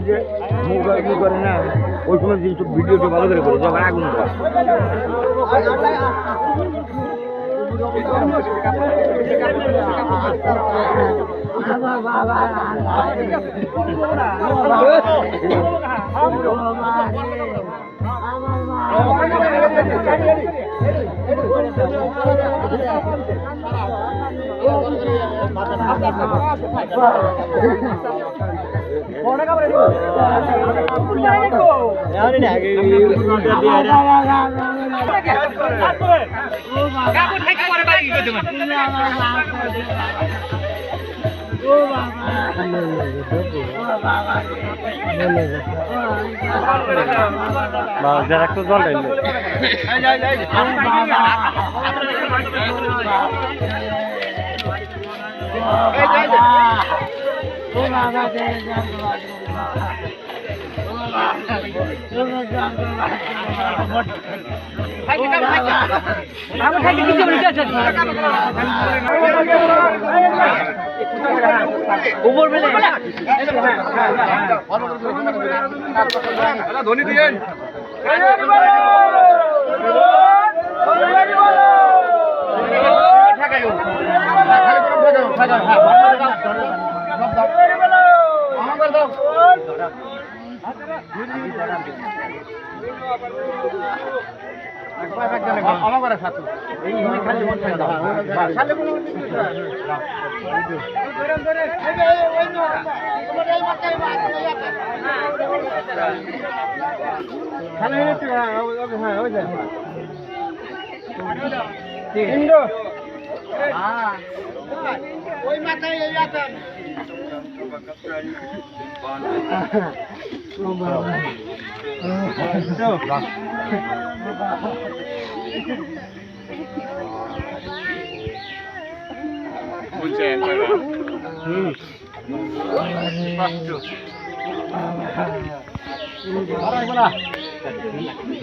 যে মুখ করে না ওই সময় ভিডিওটা ভালো করে করে যখন আগুন যারা একটু জল ধনী দিয়েন ওই মাথায় এই আছেন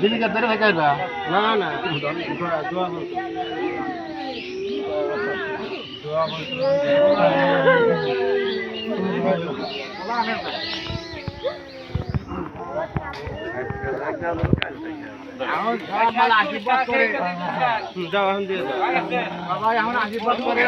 জীবিকা ধরে থাকে না না আশীর্বাদ করে এখন আশীর্বাদ করে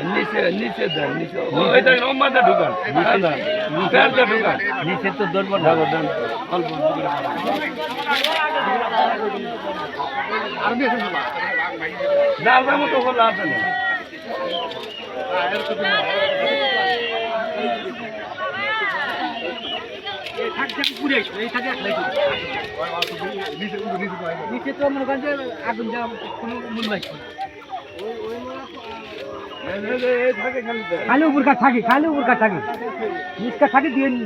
নিচে নিচে দেন নিচে ঢুকান ঢুকান নিচে তো ধরবো না অল্প ডালটার মতো হলো আছে না নিচে তো মনে করেন যে আগুন যাওয়া কোনো মূল নাই খালি উপর কাঠ থাকে খালি উপর কাঠ থাকে নিচকা থাকে দিয়ে নি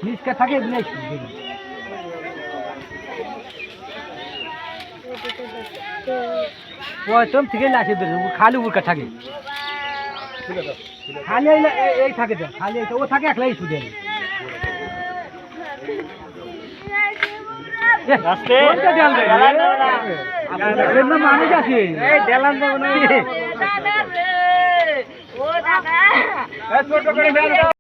নিচকা থাকে প্রথম থেকে লাসে খালি উপর কাঠ থাকে খালি এই থাকে খালি ও থাকে একলাই শুধু মানুষ আছে